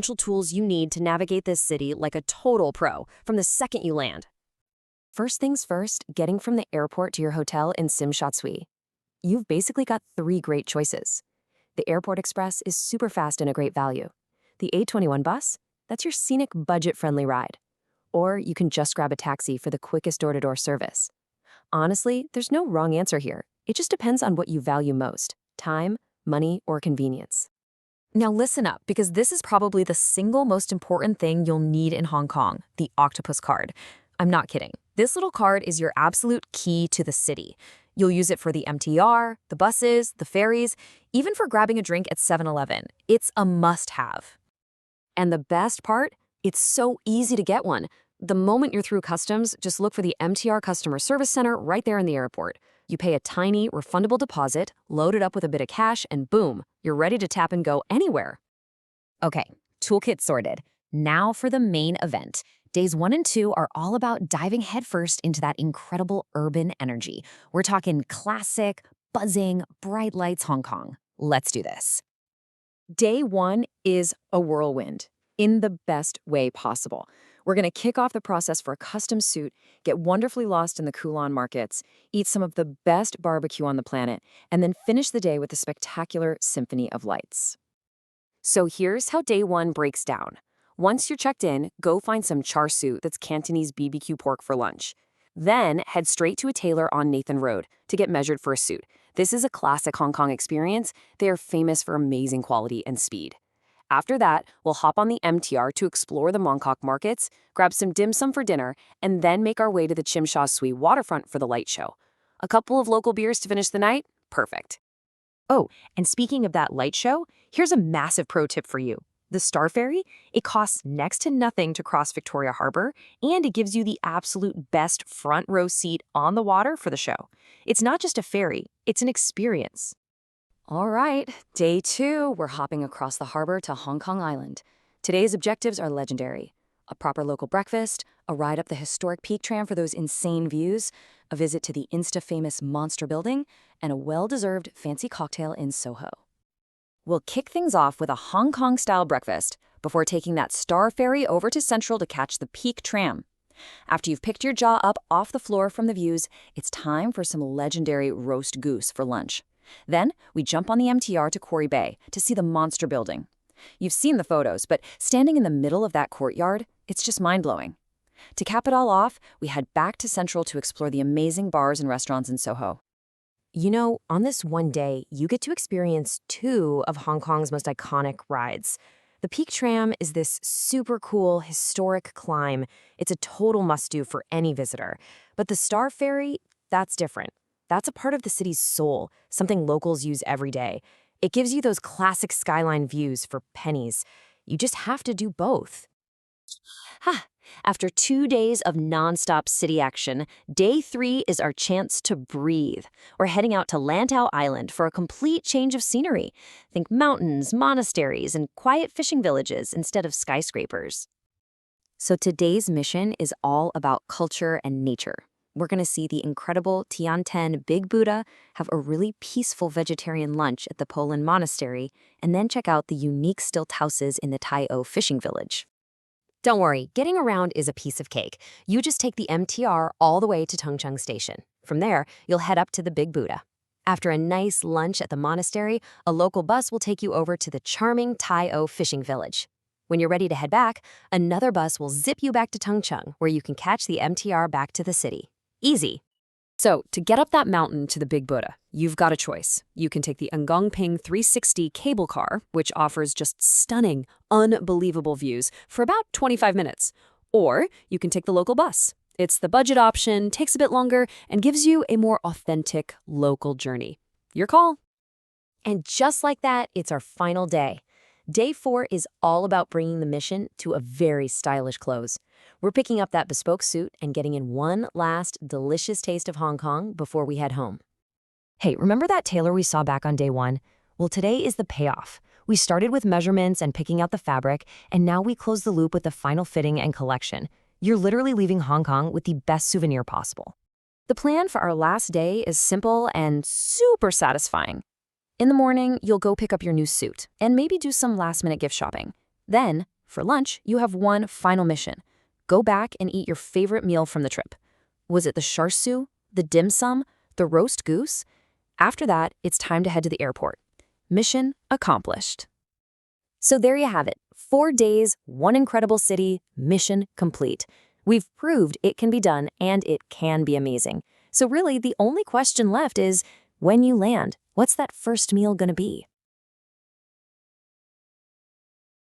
essential tools you need to navigate this city like a total pro from the second you land. First things first, getting from the airport to your hotel in Simshatsui. You've basically got 3 great choices. The Airport Express is super fast and a great value. The A21 bus, that's your scenic, budget-friendly ride. Or you can just grab a taxi for the quickest door-to-door service. Honestly, there's no wrong answer here. It just depends on what you value most: time, money, or convenience. Now listen up, because this is probably the single most important thing you'll need in Hong Kong, the Octopus Card. I'm not kidding. This little card is your absolute key to the city. You'll use it for the MTR, the buses, the ferries, even for grabbing a drink at 7-Eleven. It's a must-have. And the best part? It's so easy to get one. The moment you're through customs, just look for the MTR Customer Service Center right there in the airport. You pay a tiny, refundable deposit, load it up with a bit of cash, and boom, you're ready to tap and go anywhere. Okay, toolkit sorted. Now for the main event. Days 1 and 2 are all about diving headfirst into that incredible urban energy. We're talking classic, buzzing, bright lights Hong Kong. Let's do this. Day 1 is a whirlwind, in the best way possible. We're going to kick off the process for a custom suit, get wonderfully lost in the Kulon markets, eat some of the best barbecue on the planet, and then finish the day with a spectacular symphony of lights. So here's how day 1 breaks down. Once you're checked in, go find some char siu, that's Cantonese BBQ pork, for lunch. Then head straight to a tailor on Nathan Road to get measured for a suit. This is a classic Hong Kong experience. They are famous for amazing quality and speed. After that, we'll hop on the MTR to explore the Mongkok markets, grab some dim sum for dinner, and then make our way to the Tsim Sha Tsui waterfront for the light show. A couple of local beers to finish the night? Perfect. Oh, and speaking of that light show, here's a massive pro tip for you. The Star Ferry, it costs next to nothing to cross Victoria Harbor, and it gives you the absolute best front row seat on the water for the show. It's not just a ferry, it's an experience. All right, day 2, we're hopping across the harbor to Hong Kong Island. Today's objectives are legendary: a proper local breakfast, a ride up the historic Peak Tram for those insane views, a visit to the Insta-famous Monster Building, and a well-deserved fancy cocktail in Soho. We'll kick things off with a Hong Kong-style breakfast before taking that Star Ferry over to Central to catch the Peak Tram. After you've picked your jaw up off the floor from the views, it's time for some legendary roast goose for lunch. Then, we jump on the MTR to Quarry Bay to see the Monster Building. You've seen the photos, but standing in the middle of that courtyard, it's just mind-blowing. To cap it all off, we head back to Central to explore the amazing bars and restaurants in Soho. You know, on this one day, you get to experience 2 of Hong Kong's most iconic rides. The Peak Tram is this super cool, historic climb. It's a total must-do for any visitor. But the Star Ferry, that's different. That's a part of the city's soul, something locals use every day. It gives you those classic skyline views for pennies. You just have to do both. After 2 days of non-stop city action, day 3 is our chance to breathe. We're heading out to Lantau Island for a complete change of scenery. Think mountains, monasteries, and quiet fishing villages instead of skyscrapers. So today's mission is all about culture and nature. We're going to see the incredible Tianten Big Buddha, have a really peaceful vegetarian lunch at the Poland Monastery, and then check out the unique stilt houses in the Tai O fishing village. Don't worry, getting around is a piece of cake. You just take the MTR all the way to Tongcheng Station. From there, you'll head up to the Big Buddha. After a nice lunch at the monastery, a local bus will take you over to the charming Tai O fishing village. When you're ready to head back, another bus will zip you back to Tongcheng, where you can catch the MTR back to the city. Easy. So, to get up that mountain to the Big Buddha, you've got a choice. You can take the Ngongping 360 cable car, which offers just stunning, unbelievable views for about 25 minutes. Or you can take the local bus. It's the budget option, takes a bit longer, and gives you a more authentic local journey. Your call. And just like that, it's our final day. Day 4 is all about bringing the mission to a very stylish close. We're picking up that bespoke suit and getting in one last delicious taste of Hong Kong before we head home. Hey, remember that tailor we saw back on day 1? Well, today is the payoff. We started with measurements and picking out the fabric, and now we close the loop with the final fitting and collection. You're literally leaving Hong Kong with the best souvenir possible. The plan for our last day is simple and super satisfying. In the morning, you'll go pick up your new suit and maybe do some last-minute gift shopping. Then, for lunch, you have one final mission. Go back and eat your favorite meal from the trip. Was it the char siu, the dim sum, the roast goose? After that, it's time to head to the airport. Mission accomplished. So there you have it. 4 days, one incredible city, mission complete. We've proved it can be done and it can be amazing. So really, the only question left is, when you land, what's that first meal gonna be?